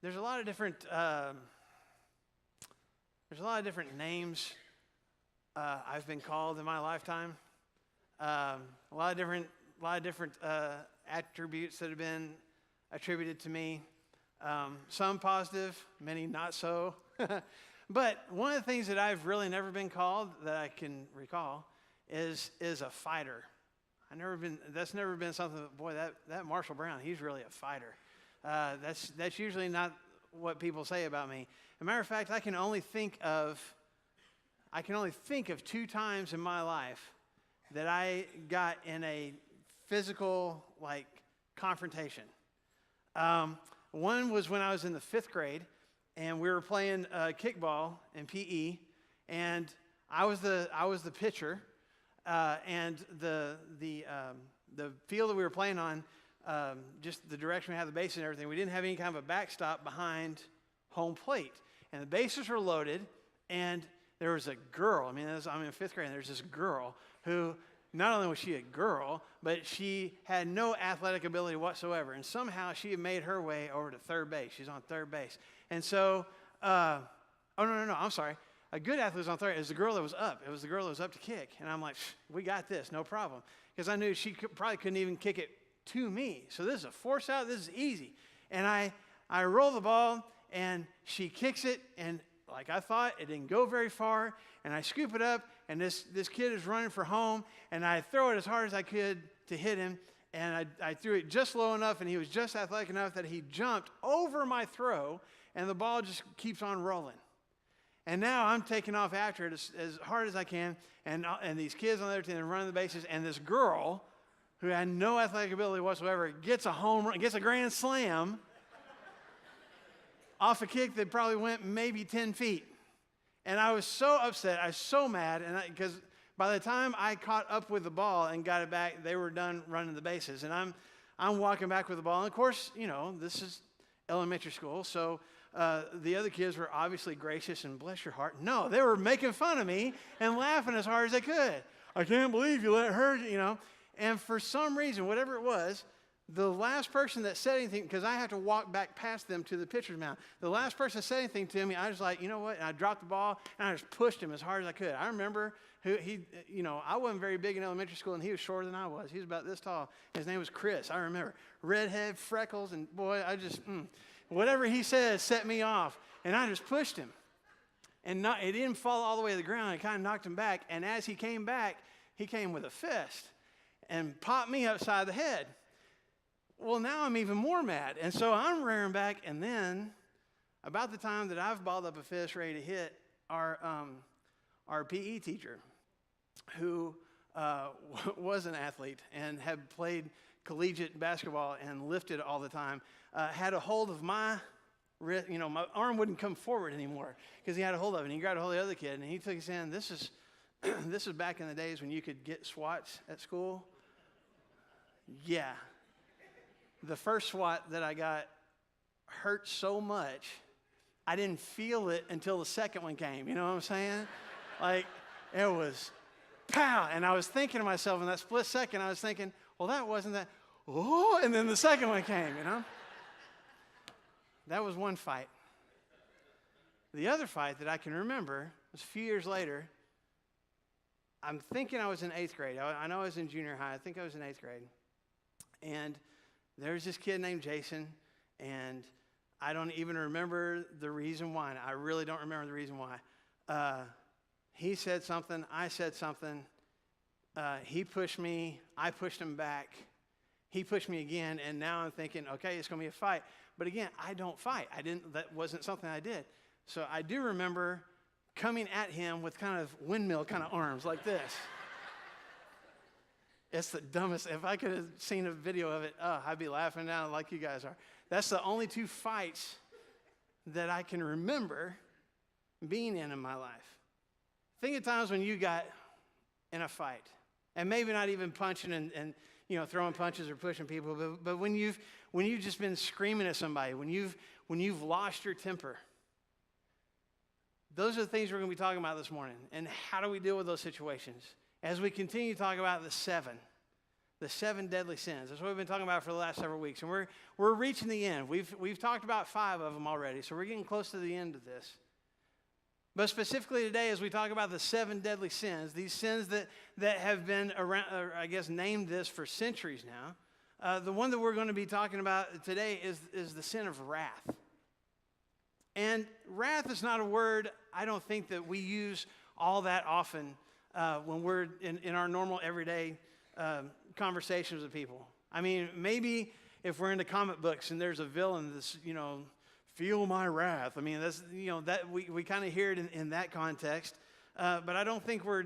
there's a lot of different names I've been called in my lifetime. A lot of different attributes that have been attributed to me. Some positive, many not so. But one of the things that I've really never been called that I can recall is a fighter. That's never been something. Boy, that Marshall Brown, he's really a fighter. That's usually not what people say about me. As a matter of fact, I can only think of 2 times in my life that I got in a physical confrontation. One was when I was in the 5th grade, and we were playing kickball in PE, and I was the pitcher, and the field that we were playing on, just the direction we had the bases and everything, we didn't have any kind of a backstop behind home plate, and the bases were loaded, and there was a girl. I'm in 5th grade, and there's this girl who, not only was she a girl, but she had no athletic ability whatsoever. And somehow she had made her way over to third base. She's on third base. And so, no, I'm sorry. A good athlete was on third. It was the girl that was up. It was the girl that was up to kick. And I'm like, we got this, no problem. Because I knew she probably couldn't even kick it to me. So this is a force out. This is easy. And I roll the ball, and she kicks it, and like I thought, it didn't go very far. And I scoop it up, and this kid is running for home, and I throw it as hard as I could to hit him, and I threw it just low enough, and he was just athletic enough that he jumped over my throw, and the ball just keeps on rolling. And now I'm taking off after it as hard as I can, and these kids on the other team are running the bases, and this girl who had no athletic ability whatsoever gets a home run, gets a grand slam off a kick that probably went maybe 10 feet. And I was so upset, I was so mad, because by the time I caught up with the ball and got it back, they were done running the bases. And I'm walking back with the ball. And of course, this is elementary school, so the other kids were obviously gracious and bless your heart. No, they were making fun of me and laughing as hard as they could. I can't believe you let her, And for some reason, whatever it was, the last person that said anything, because I had to walk back past them to the pitcher's mound. The last person that said anything to me, I was like, you know what? And I dropped the ball, and I just pushed him as hard as I could. I remember I wasn't very big in elementary school, and he was shorter than I was. He was about this tall. His name was Chris. I remember. Redhead, freckles, and boy, I just, whatever he said set me off. And I just pushed him. And it didn't fall all the way to the ground. It kind of knocked him back. And as he came back, he came with a fist and popped me upside the head. Well, now I'm even more mad. And so I'm rearing back, and then about the time that I've balled up a fist ready to hit our PE teacher, who was an athlete and had played collegiate basketball and lifted all the time, had a hold of my wrist. My arm wouldn't come forward anymore because he had a hold of it. And he grabbed a hold of the other kid, and he took his hand. This is back in the days when you could get swats at school. Yeah. The first swat that I got hurt so much, I didn't feel it until the second one came. You know what I'm saying? It was pow. And I was thinking to myself in that split second, I was thinking, well, that wasn't that. Oh, and then the second one came, That was one fight. The other fight that I can remember was a few years later. I'm thinking I was in 8th grade. I know I was in junior high. I think I was in 8th grade. And there's this kid named Jason, and I don't even remember the reason why. I really don't remember the reason why. He said something. I said something. He pushed me. I pushed him back. He pushed me again, and now I'm thinking, okay, it's going to be a fight. But again, I don't fight. That wasn't something I did. So I do remember coming at him with kind of windmill kind of arms like this. It's the dumbest. If I could have seen a video of it, I'd be laughing now like you guys are. That's the only 2 fights that I can remember being in my life. Think of times when you got in a fight, and maybe not even punching and throwing punches or pushing people, but when you've just been screaming at somebody, when you've lost your temper. Those are the things we're going to be talking about this morning, and how do we deal with those situations? As we continue to talk about the 7 The 7 deadly sins. That's what we've been talking about for the last several weeks. And we're reaching the end. We've talked about 5 of them already, so we're getting close to the end of this. But specifically today, as we talk about the 7 deadly sins, these sins that have been around, or I guess named this for centuries now, the one that we're going to be talking about today is the sin of wrath. And wrath is not a word I don't think that we use all that often when we're in our normal everyday conversations with people. I mean, maybe if we're into comic books and there's a villain that's, feel my wrath. I mean, that's, that we kind of hear it in that context. But I don't think we're,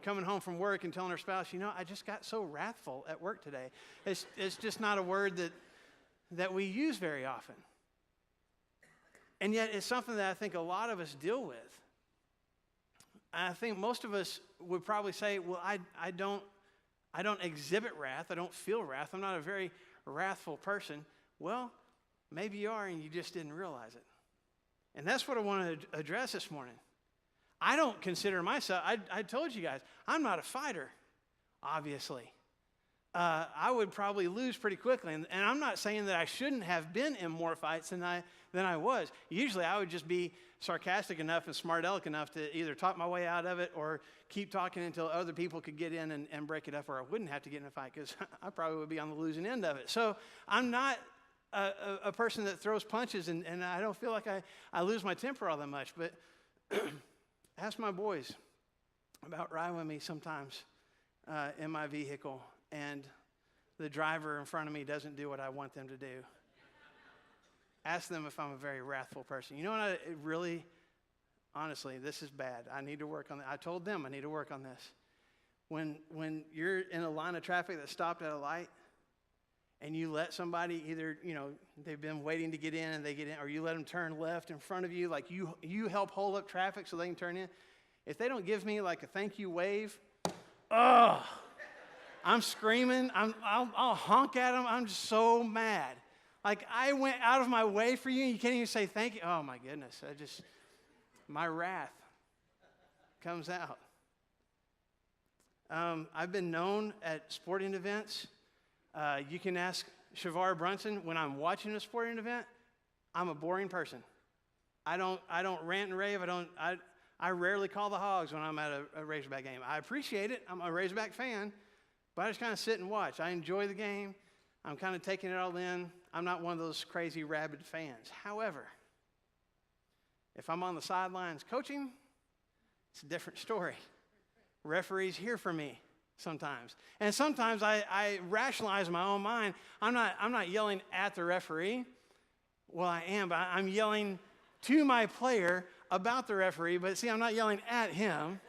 coming home from work and telling our spouse, I just got so wrathful at work today. It's just not a word that we use very often. And yet it's something that I think a lot of us deal with. I think most of us would probably say, well, I don't exhibit wrath. I don't feel wrath. I'm not a very wrathful person. Well, maybe you are and you just didn't realize it. And that's what I want to address this morning. I don't consider myself, I told you guys, I'm not a fighter, obviously. I would probably lose pretty quickly. And I'm not saying that I shouldn't have been in more fights than I was. Usually I would just be sarcastic enough and smart aleck enough to either talk my way out of it or keep talking until other people could get in and break it up, or I wouldn't have to get in a fight because I probably would be on the losing end of it. So I'm not a person that throws punches, and I don't feel like I lose my temper all that much. But ask my boys about riding with me sometimes in my vehicle, and the driver in front of me doesn't do what I want them to do. Ask them if I'm a very wrathful person. You know what? Honestly, this is bad. I need to work on that. I told them I need to work on this. When you're in a line of traffic that stopped at a light, and you let somebody either, they've been waiting to get in and they get in, or you let them turn left in front of you, like you help hold up traffic so they can turn in. If they don't give me like a thank you wave, I'm screaming. I'll honk at them. I'm just so mad. Like, I went out of my way for you and you can't even say thank you. Oh my goodness. My wrath comes out. I've been known at sporting events. You can ask Shavar Brunson, when I'm watching a sporting event, I'm a boring person. I don't rant and rave. I rarely call the hogs when I'm at a Razorback game. I appreciate it. I'm a Razorback fan, but I just kind of sit and watch. I enjoy the game. I'm kind of taking it all in. I'm not one of those crazy rabid fans. However, if I'm on the sidelines coaching, it's a different story. Referees hear from me sometimes. And sometimes I rationalize in my own mind. I'm not yelling at the referee. Well, I am, but I'm yelling to my player about the referee. But see, I'm not yelling at him.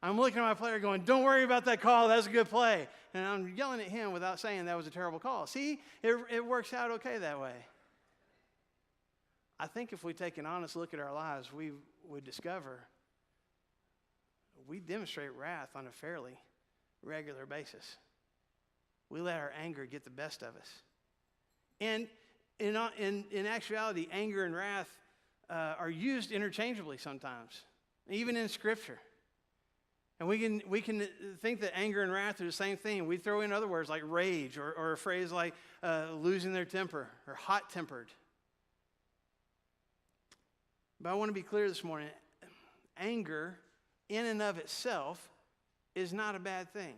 I'm looking at my player going, don't worry about that call. That's a good play. And I'm yelling at him without saying that was a terrible call. See, it works out okay that way. I think if we take an honest look at our lives, we would discover we demonstrate wrath on a fairly regular basis. We let our anger get the best of us. And in actuality, anger and wrath are used interchangeably sometimes, even in Scripture. And we can think that anger and wrath are the same thing. We throw in other words like rage or a phrase like losing their temper or hot-tempered. But I want to be clear this morning. Anger in and of itself is not a bad thing.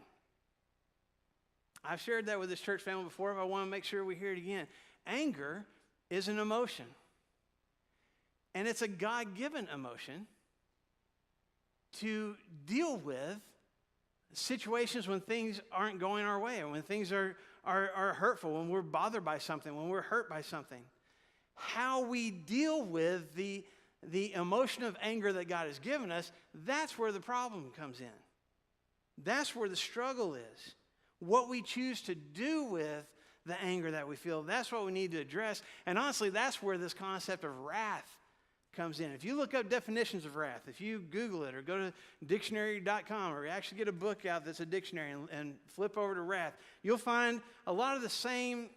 I've shared that with this church family before, but I want to make sure we hear it again. Anger is an emotion. And it's a God-given emotion to deal with situations when things aren't going our way, when things are hurtful, when we're bothered by something, when we're hurt by something. How we deal with the emotion of anger that God has given us, that's where the problem comes in. That's where the struggle is. What we choose to do with the anger that we feel, that's what we need to address. And honestly, that's where this concept of wrath comes in. If you look up definitions of wrath, if you Google it or go to dictionary.com or actually get a book out that's a dictionary and flip over to wrath, you'll find a lot of the same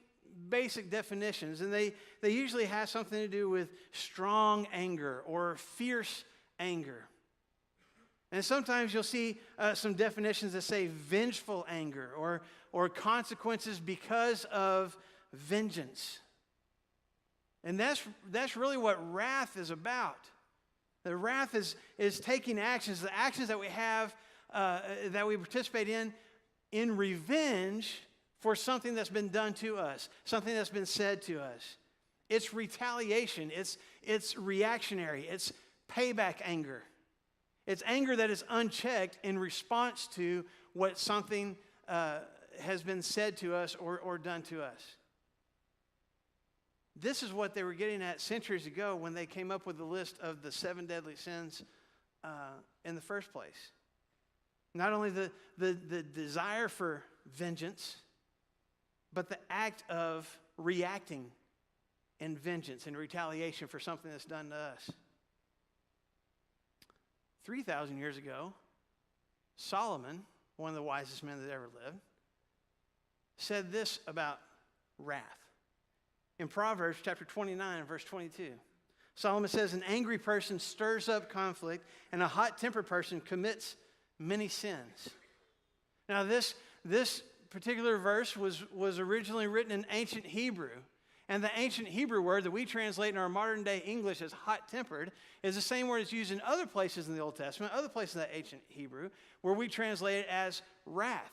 basic definitions, and they usually have something to do with strong anger or fierce anger. And sometimes you'll see some definitions that say vengeful anger or consequences because of vengeance. And that's really what wrath is about. The wrath is taking actions, the actions that we have, that we participate in revenge for something that's been done to us, something that's been said to us. It's retaliation. It's reactionary. It's payback anger. It's anger that is unchecked in response to what something has been said to us or done to us. This is what they were getting at centuries ago when they came up with the list of the 7 deadly sins in the first place. Not only the desire for vengeance, but the act of reacting in vengeance and retaliation for something that's done to us. 3,000 years ago, Solomon, one of the wisest men that ever lived, said this about wrath. In Proverbs chapter 29, verse 22, Solomon says, an angry person stirs up conflict, and a hot-tempered person commits many sins. Now, this particular verse was originally written in ancient Hebrew. And the ancient Hebrew word that we translate in our modern day English as hot-tempered is the same word that's used in other places in the Old Testament, other places in that ancient Hebrew, where we translate it as wrath.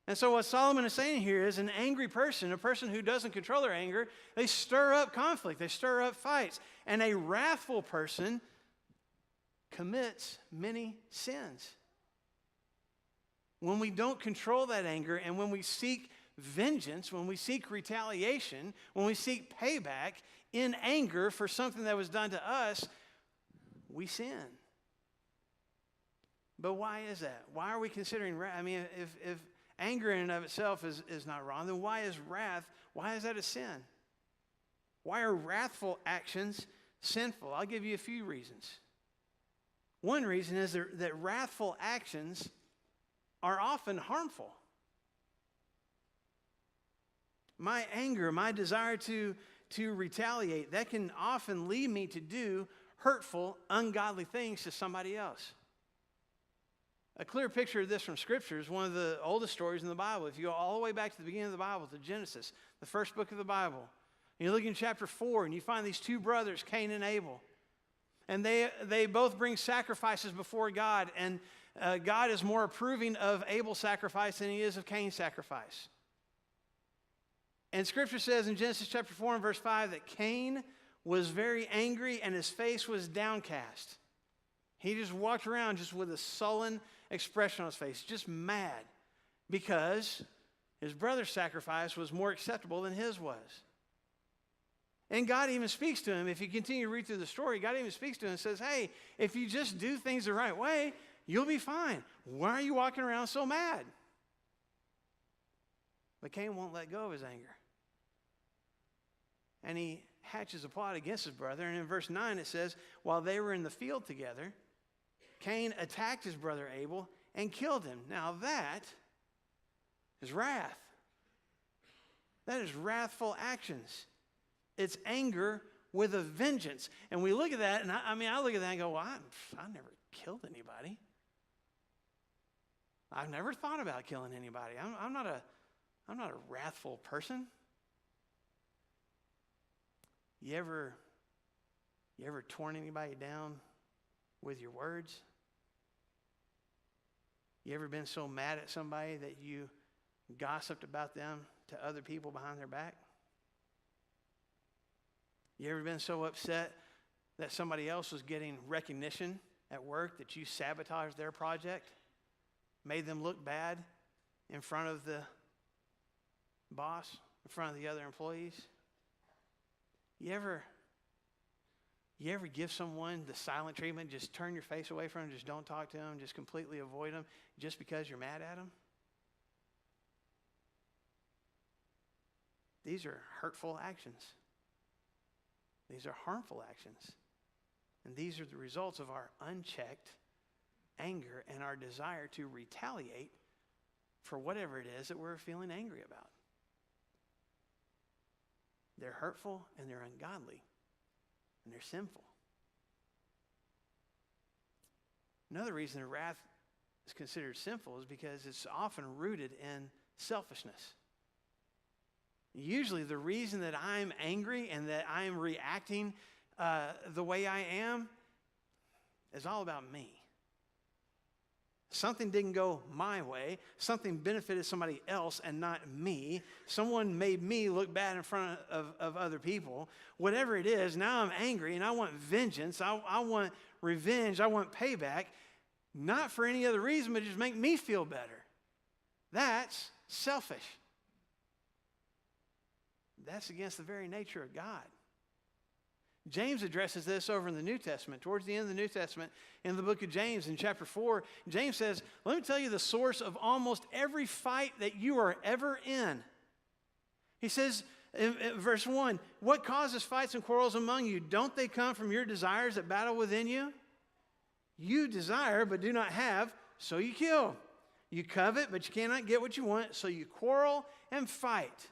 And so what Solomon is saying here is an angry person, a person who doesn't control their anger, they stir up conflict, they stir up fights. And a wrathful person commits many sins. When we don't control that anger and when we seek vengeance, when we seek retaliation, when we seek payback in anger for something that was done to us, we sin. But why is that? Why are we considering wrath? I mean, if anger in and of itself is not wrong, then why is wrath, why is that a sin? Why are wrathful actions sinful? I'll give you a few reasons. One reason is that wrathful actions are often harmful. My anger, my desire to retaliate, that can often lead me to do hurtful, ungodly things to somebody else. A clear picture of this from Scripture is one of the oldest stories in the Bible. If you go all the way back to the beginning of the Bible, to Genesis, the first book of the Bible, and you look in chapter 4, and you find these two brothers, Cain and Abel. And they both bring sacrifices before God, and God is more approving of Abel's sacrifice than he is of Cain's sacrifice. And Scripture says in Genesis chapter 4 and verse 5 that Cain was very angry and his face was downcast. He just walked around just with a sullen expression on his face, just mad, because his brother's sacrifice was more acceptable than his was. And God even speaks to him. If you continue to read through the story, God even speaks to him and says, hey, if you just do things the right way, you'll be fine. Why are you walking around so mad? But Cain won't let go of his anger. And he hatches a plot against his brother. And in verse 9 it says, while they were in the field together, Cain attacked his brother Abel and killed him. Now that is wrath. That is wrathful actions. It's anger with a vengeance. And we look at that, and I look at that and go, well, I never killed anybody. I've never thought about killing anybody. I'm not a wrathful person. You ever torn anybody down with your words? You ever been so mad at somebody that you gossiped about them to other people behind their back? You ever been so upset that somebody else was getting recognition at work that you sabotaged their project, made them look bad in front of the boss, in front of the other employees? You ever give someone the silent treatment, just turn your face away from them, just don't talk to them, just completely avoid them just because you're mad at them? These are hurtful actions. These are harmful actions. And these are the results of our unchecked anger and our desire to retaliate for whatever it is that we're feeling angry about. They're hurtful and they're ungodly and they're sinful. Another reason that wrath is considered sinful is because it's often rooted in selfishness. Usually the reason that I'm angry and that I'm reacting the way I am is all about me. Something didn't go my way. Something benefited somebody else and not me. Someone made me look bad in front of other people. Whatever it is, now I'm angry and I want vengeance. I want revenge. I want payback. Not for any other reason, but just make me feel better. That's selfish. That's against the very nature of God. James addresses this over in the New Testament. Towards the end of the New Testament, in the book of James, in chapter 4, James says, let me tell you the source of almost every fight that you are ever in. He says, in verse 1, what causes fights and quarrels among you? Don't they come from your desires that battle within you? You desire, but do not have, so you kill. You covet, but you cannot get what you want, so you quarrel and fight.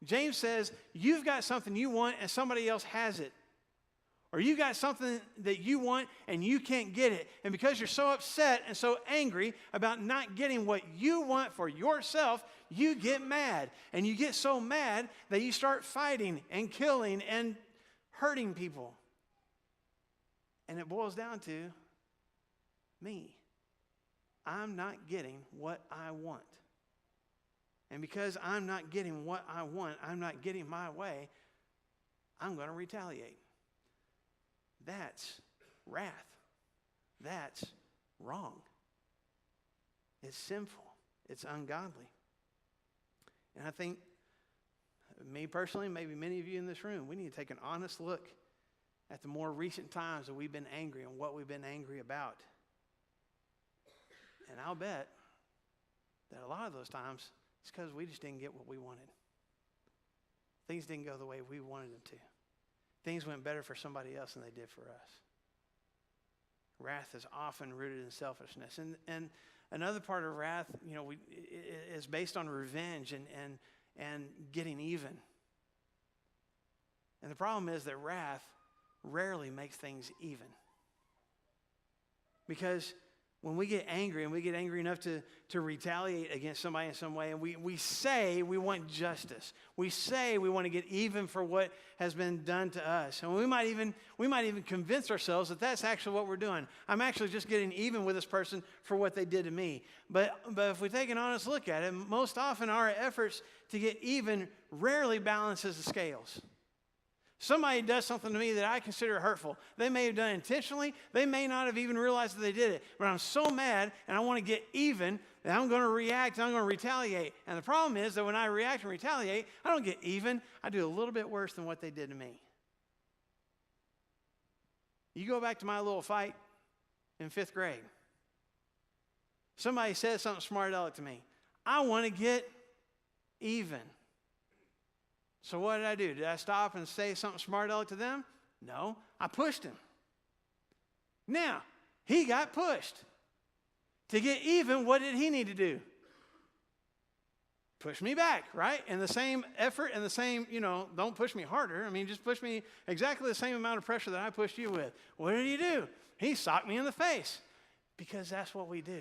James says, you've got something you want and somebody else has it. Or you got something that you want and you can't get it. And because you're so upset and so angry about not getting what you want for yourself, you get mad. And you get so mad that you start fighting and killing and hurting people. And it boils down to me. I'm not getting what I want. And because I'm not getting what I want, I'm not getting my way, I'm going to retaliate. That's wrath. That's wrong. It's sinful. It's ungodly. And I think, me personally, maybe many of you in this room, we need to take an honest look at the more recent times that we've been angry and what we've been angry about. And I'll bet that a lot of those times, it's because we just didn't get what we wanted. Things didn't go the way we wanted them to. Things went better for somebody else than they did for us. Wrath is often rooted in selfishness. And another part of wrath, is based on revenge and getting even. And the problem is that wrath rarely makes things even. Because when we get angry and we get angry enough to retaliate against somebody in some way, and we say we want justice. We say we want to get even for what has been done to us. And we might even convince ourselves that that's actually what we're doing. I'm actually just getting even with this person for what they did to me. But if we take an honest look at it, most often our efforts to get even rarely balances the scales. Somebody does something to me that I consider hurtful. They may have done it intentionally. They may not have even realized that they did it. But I'm so mad and I want to get even that I'm going to react and I'm going to retaliate. And the problem is that when I react and retaliate, I don't get even. I do a little bit worse than what they did to me. You go back to my little fight in 5th grade. Somebody says something smart aleck to me. I want to get even. So what did I do? Did I stop and say something smart aleck to them? No, I pushed him. Now, he got pushed. To get even, what did he need to do? Push me back, right? And the same effort and the same, don't push me harder. I mean, just push me exactly the same amount of pressure that I pushed you with. What did he do? He socked me in the face. Because that's what we do.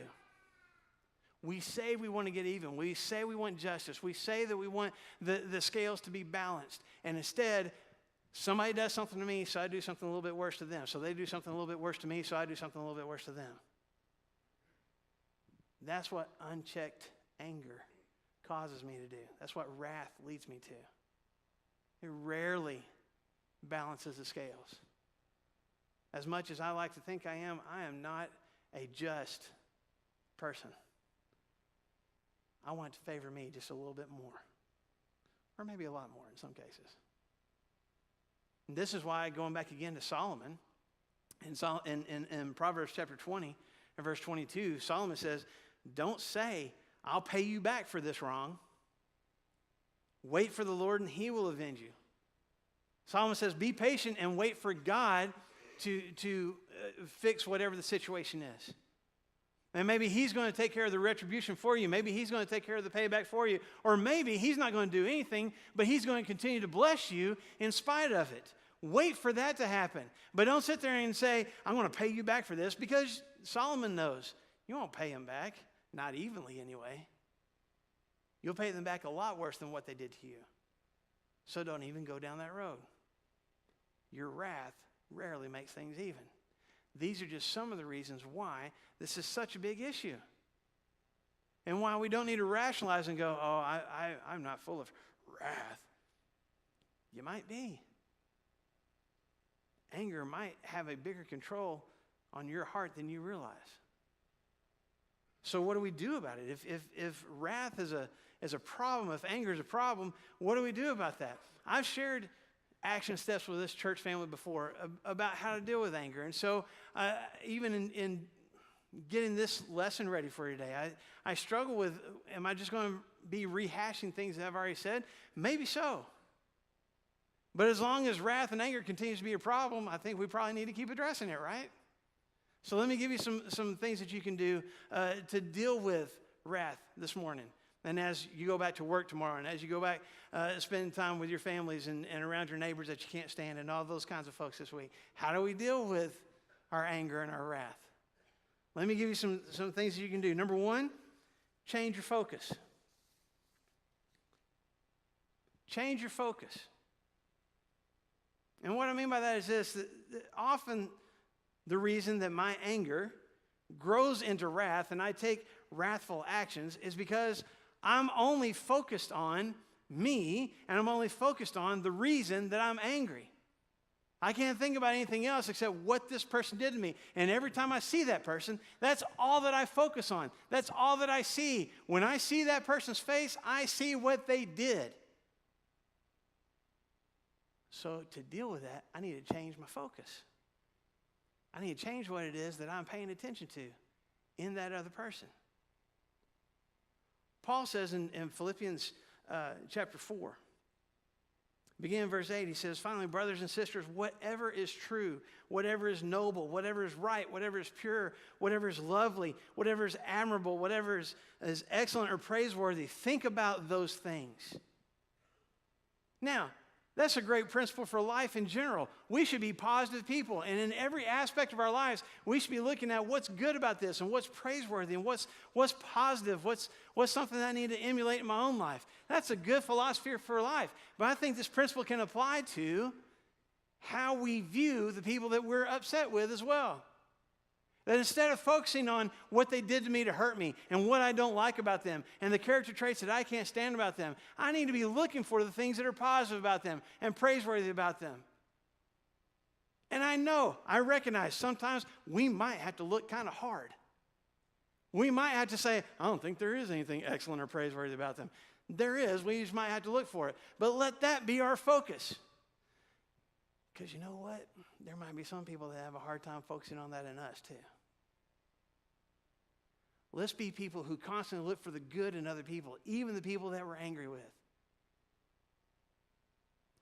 We say we want to get even. We say we want justice. We say that we want the scales to be balanced. And instead, somebody does something to me, so I do something a little bit worse to them. So they do something a little bit worse to me, so I do something a little bit worse to them. That's what unchecked anger causes me to do. That's what wrath leads me to. It rarely balances the scales. As much as I like to think I am not a just person. I want it to favor me just a little bit more. Or maybe a lot more in some cases. And this is why, going back again to Solomon, in Proverbs chapter 20 and verse 22, Solomon says, don't say, I'll pay you back for this wrong. Wait for the Lord and he will avenge you. Solomon says, be patient and wait for God to fix whatever the situation is. And maybe he's going to take care of the retribution for you. Maybe he's going to take care of the payback for you. Or maybe he's not going to do anything, but he's going to continue to bless you in spite of it. Wait for that to happen. But don't sit there and say, I'm going to pay you back for this, because Solomon knows you won't pay them back, not evenly anyway. You'll pay them back a lot worse than what they did to you. So don't even go down that road. Your wrath rarely makes things even. These are just some of the reasons why this is such a big issue. And why we don't need to rationalize and go, oh, I'm not full of wrath. You might be. Anger might have a bigger control on your heart than you realize. So what do we do about it? If wrath is a problem, if anger is a problem, what do we do about that? I've shared action steps with this church family before about how to deal with anger. And so even in getting this lesson ready for today, I struggle with, am I just going to be rehashing things that I've already said? Maybe so. But as long as wrath and anger continues to be a problem, I think we probably need to keep addressing it, right? So let me give you some things that you can do to deal with wrath this morning. And as you go back to work tomorrow, and as you go back spend time with your families and around your neighbors that you can't stand and all those kinds of folks this week, how do we deal with our anger and our wrath? Let me give you some things that you can do. Number one, change your focus. Change your focus. And what I mean by that is this, that often the reason that my anger grows into wrath and I take wrathful actions is because I'm only focused on me and I'm only focused on the reason that I'm angry. I can't think about anything else except what this person did to me. And every time I see that person, that's all that I focus on. That's all that I see. When I see that person's face, I see what they did. So to deal with that, I need to change my focus. I need to change what it is that I'm paying attention to in that other person. Paul says in Philippians chapter 4, beginning in verse 8, he says, finally, brothers and sisters, whatever is true, whatever is noble, whatever is right, whatever is pure, whatever is lovely, whatever is admirable, whatever is excellent or praiseworthy, think about those things. Now, that's a great principle for life in general. We should be positive people. And in every aspect of our lives, we should be looking at what's good about this and what's praiseworthy and what's positive, what's something that I need to emulate in my own life. That's a good philosophy for life. But I think this principle can apply to how we view the people that we're upset with as well. That instead of focusing on what they did to me to hurt me and what I don't like about them and the character traits that I can't stand about them, I need to be looking for the things that are positive about them and praiseworthy about them. And I recognize sometimes we might have to look kind of hard. We might have to say, I don't think there is anything excellent or praiseworthy about them. There is. We just might have to look for it. But let that be our focus. Because you know what? There might be some people that have a hard time focusing on that in us too. Let's be people who constantly look for the good in other people, even the people that we're angry with.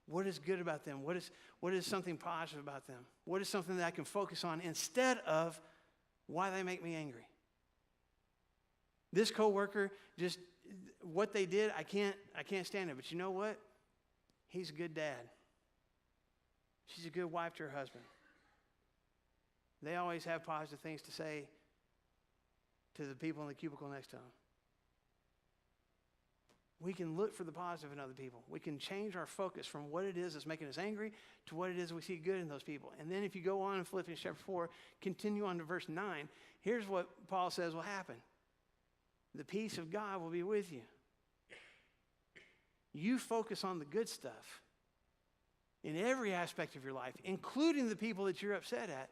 What is good about them? What is something positive about them? What is something that I can focus on instead of why they make me angry? This coworker, just what they did, I can't stand it. But you know what? He's a good dad. She's a good wife to her husband. They always have positive things to say to the people in the cubicle next to them. We can look for the positive in other people. We can change our focus from what it is that's making us angry to what it is we see good in those people. And then if you go on in Philippians chapter 4, continue on to verse 9, here's what Paul says will happen. The peace of God will be with you. You focus on the good stuff in every aspect of your life, including the people that you're upset at,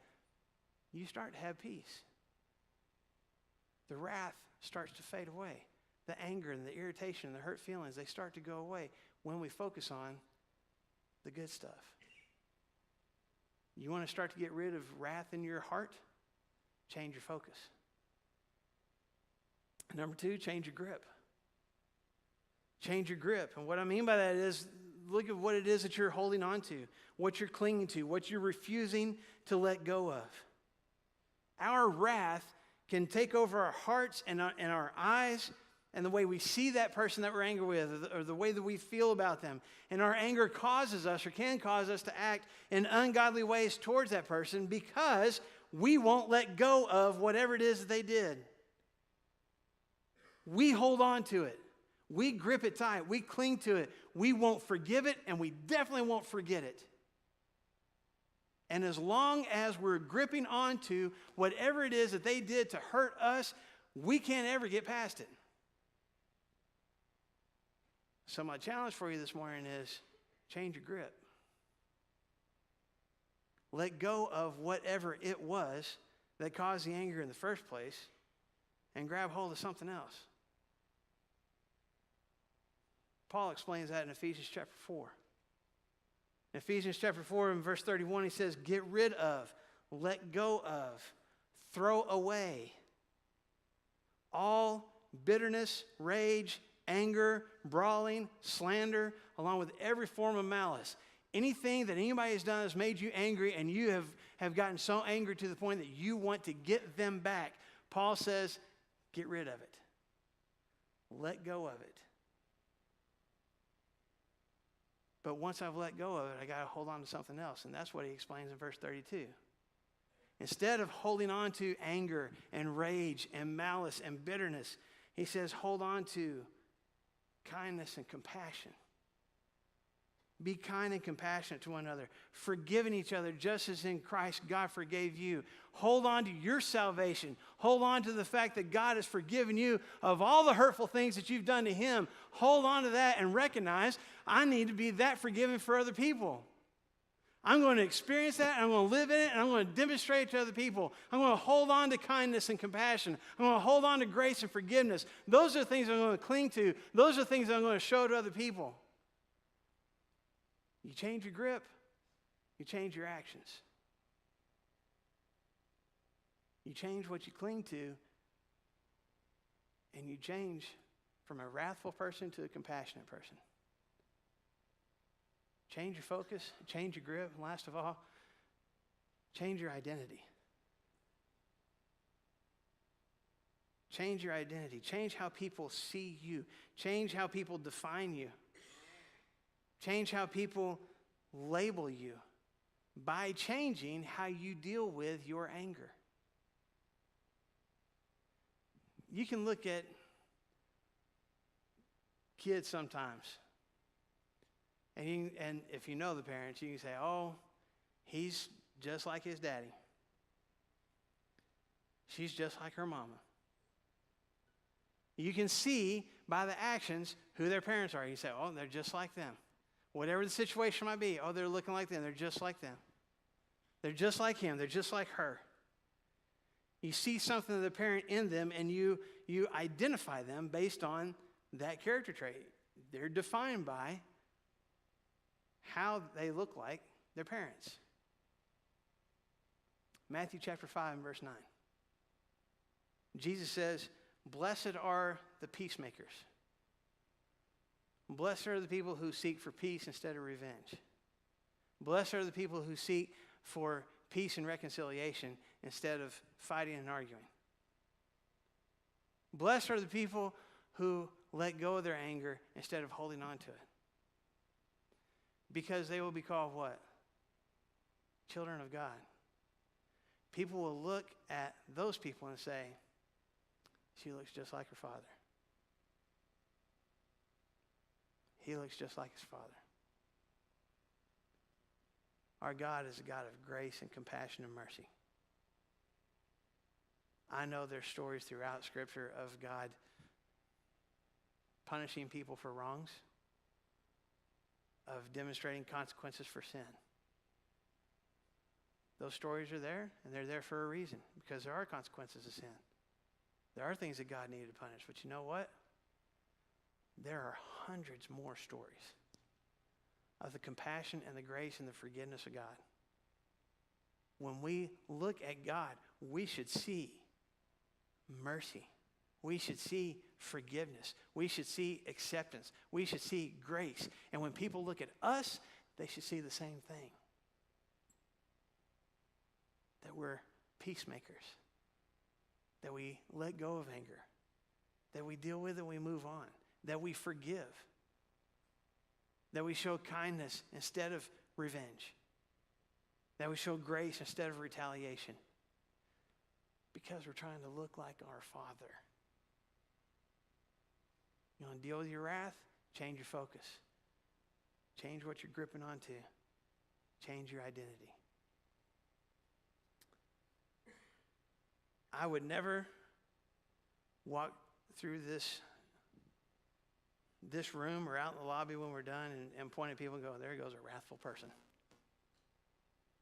you start to have peace. The wrath starts to fade away. The anger and the irritation and the hurt feelings, they start to go away when we focus on the good stuff. You want to start to get rid of wrath in your heart? Change your focus. Number 2, change your grip. Change your grip. And what I mean by that is, look at what it is that you're holding on to, what you're clinging to, what you're refusing to let go of. Our wrath can take over our hearts and our eyes and the way we see that person that we're angry with or the way that we feel about them. And our anger causes us or can cause us to act in ungodly ways towards that person because we won't let go of whatever it is that they did. We hold on to it. We grip it tight. We cling to it. We won't forgive it, and we definitely won't forget it. And as long as we're gripping on to whatever it is that they did to hurt us, we can't ever get past it. So my challenge for you this morning is change your grip. Let go of whatever it was that caused the anger in the first place and grab hold of something else. Paul explains that in Ephesians chapter 4. In Ephesians chapter 4 and verse 31, he says, get rid of, let go of, throw away all bitterness, rage, anger, brawling, slander, along with every form of malice. Anything that anybody has done has made you angry, and you have gotten so angry to the point that you want to get them back. Paul says, get rid of it. Let go of it. But once I've let go of it, I got to hold on to something else. And that's what he explains in verse 32. Instead of holding on to anger and rage and malice and bitterness, he says, hold on to kindness and compassion. Be kind and compassionate to one another, forgiving each other just as in Christ God forgave you. Hold on to your salvation. Hold on to the fact that God has forgiven you of all the hurtful things that you've done to him. Hold on to that and recognize I need to be that forgiving for other people. I'm going to experience that, and I'm going to live in it, and I'm going to demonstrate it to other people. I'm going to hold on to kindness and compassion. I'm going to hold on to grace and forgiveness. Those are the things I'm going to cling to. Those are the things I'm going to show to other people. You change your grip, you change your actions. You change what you cling to, and you change from a wrathful person to a compassionate person. Change your focus, change your grip, and last of all, change your identity. Change your identity. Change how people see you. Change how people define you. Change how people label you by changing how you deal with your anger. You can look at kids sometimes, and if you know the parents, you can say, oh, he's just like his daddy. She's just like her mama. You can see by the actions who their parents are. You say, oh, they're just like them. Whatever the situation might be, oh, they're looking like them. They're just like them. They're just like him. They're just like her. You see something of the parent in them, and you identify them based on that character trait. They're defined by how they look like their parents. Matthew chapter 5 and verse 9. Jesus says, blessed are the peacemakers. Blessed are the people who seek for peace instead of revenge. Blessed are the people who seek for peace and reconciliation instead of fighting and arguing. Blessed are the people who let go of their anger instead of holding on to it. Because they will be called what? Children of God. People will look at those people and say, she looks just like her father. He looks just like his father. Our God is a God of grace and compassion and mercy. I know there's stories throughout Scripture of God punishing people for wrongs, of demonstrating consequences for sin. Those stories are there, and they're there for a reason, because there are consequences of sin. There are things that God needed to punish, but you know what? There are hundreds more stories of the compassion and the grace and the forgiveness of God. When we look at God, we should see mercy. We should see forgiveness. We should see acceptance. We should see grace. And when people look at us, they should see the same thing. That we're peacemakers. That we let go of anger. That we deal with it and we move on. That we forgive. That we show kindness instead of revenge. That we show grace instead of retaliation. Because we're trying to look like our Father. You want to deal with your wrath? Change your focus. Change what you're gripping onto. Change your identity. I would never walk through this room or out in the lobby when we're done and point at people and go, there goes a wrathful person.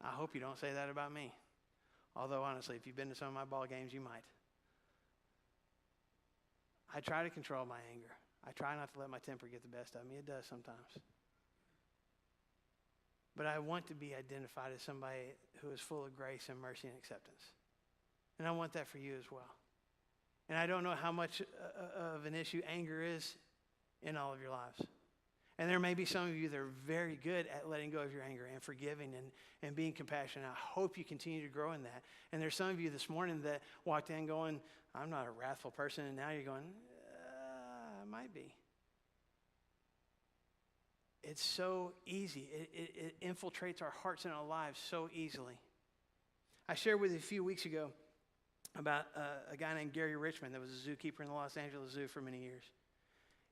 I hope you don't say that about me. Although, honestly, if you've been to some of my ball games, you might. I try to control my anger. I try not to let my temper get the best of me. It does sometimes. But I want to be identified as somebody who is full of grace and mercy and acceptance. And I want that for you as well. And I don't know how much of an issue anger is in all of your lives. And there may be some of you that are very good at letting go of your anger and forgiving and being compassionate. I hope you continue to grow in that. And there's some of you this morning that walked in going, I'm not a wrathful person, and now you're going, I might be. It's so easy. It infiltrates our hearts and our lives so easily. I shared with you a few weeks ago about a guy named Gary Richmond that was a zookeeper in the Los Angeles Zoo for many years.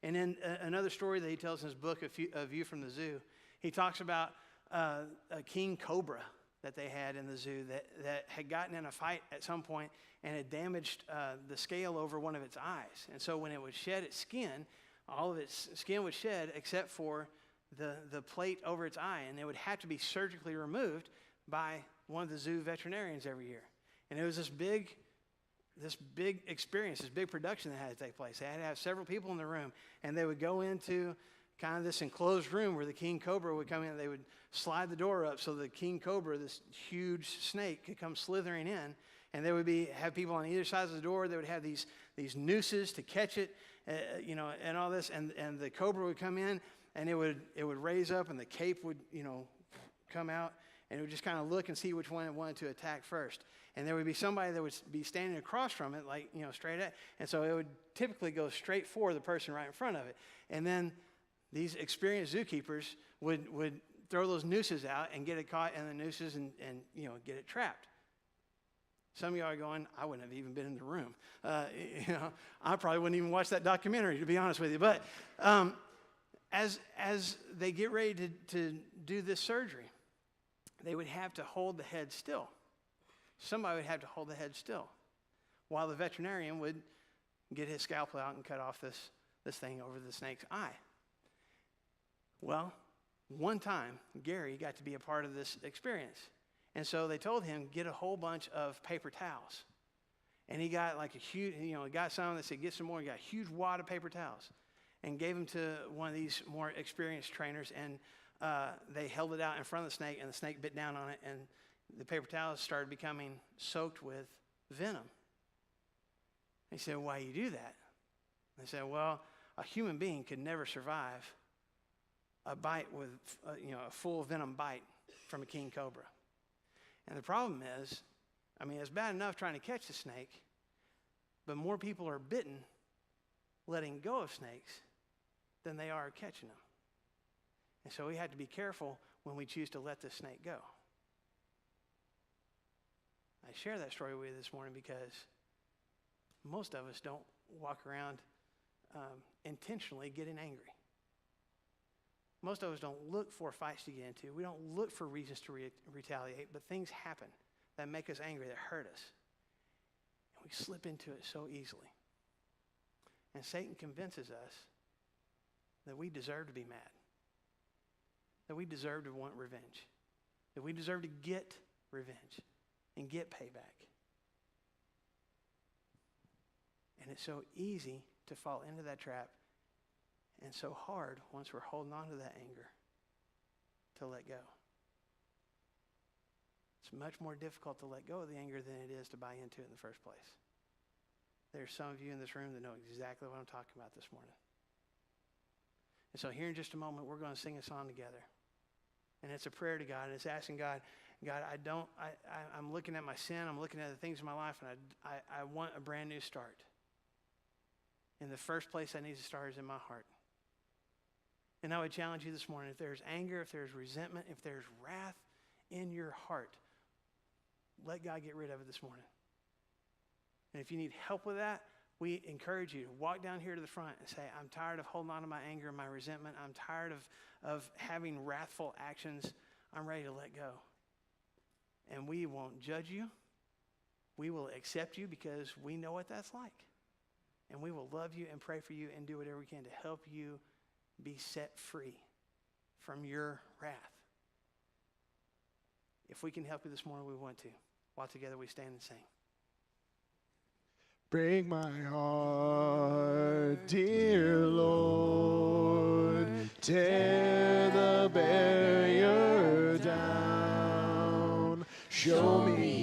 And in another story that he tells in his book, A View from the Zoo, he talks about a king cobra that they had in the zoo that had gotten in a fight at some point and had damaged the scale over one of its eyes. And so when it would shed its skin, all of its skin would shed except for the plate over its eye, and it would have to be surgically removed by one of the zoo veterinarians every year. And it was this big experience, this big production that had to take place. They had to have several people in the room, and they would go into kind of this enclosed room where the king cobra would come in. They would slide the door up so the king cobra, this huge snake, could come slithering in, and they would have people on either side of the door. They would have these nooses to catch it, and all this, and the cobra would come in, and it would raise up, and the cape would come out, and it would just kind of look and see which one it wanted to attack first. And there would be somebody that would be standing across from it, like, straight at. And so it would typically go straight for the person right in front of it. And then these experienced zookeepers would throw those nooses out and get it caught in the nooses and get it trapped. Some of y'all are going, I wouldn't have even been in the room. I probably wouldn't even watch that documentary, to be honest with you. But as they get ready to do this surgery, they would have to hold the head still. Somebody would have to hold the head still while the veterinarian would get his scalpel out and cut off this thing over the snake's eye. Well, one time, Gary got to be a part of this experience. And so they told him, get a whole bunch of paper towels. And he got like a huge, got some. They said, get some more. He got a huge wad of paper towels and gave them to one of these more experienced trainers. And they held it out in front of the snake, and the snake bit down on it, and the paper towels started becoming soaked with venom. He said, why do you do that? They said, well, a human being could never survive a bite with, a full venom bite from a king cobra. And the problem is, it's bad enough trying to catch the snake, but more people are bitten letting go of snakes than they are catching them. And so we have to be careful when we choose to let the snake go. I share that story with you this morning because most of us don't walk around intentionally getting angry. Most of us don't look for fights to get into. We don't look for reasons to retaliate, but things happen that make us angry, that hurt us. And we slip into it so easily. And Satan convinces us that we deserve to be mad, that we deserve to want revenge, that we deserve to get revenge and get payback. And it's so easy to fall into that trap, and so hard once we're holding on to that anger to let go. It's much more difficult to let go of the anger than it is to buy into it in the first place. There's some of you in this room that know exactly what I'm talking about this morning. And so here in just a moment, we're going to sing a song together. And it's a prayer to God, and it's asking God, I'm looking at my sin, I'm looking at the things in my life, and I want a brand new start. And the first place I need to start is in my heart. And I would challenge you this morning, if there's anger, if there's resentment, if there's wrath in your heart, let God get rid of it this morning. And if you need help with that, we encourage you to walk down here to the front and say, I'm tired of holding on to my anger and my resentment. I'm tired of having wrathful actions. I'm ready to let go. And we won't judge you. We will accept you because we know what that's like. And we will love you and pray for you and do whatever we can to help you be set free from your wrath. If we can help you this morning, we want to. While together we stand and sing. Break my heart, dear Lord, tear the barrier down, show me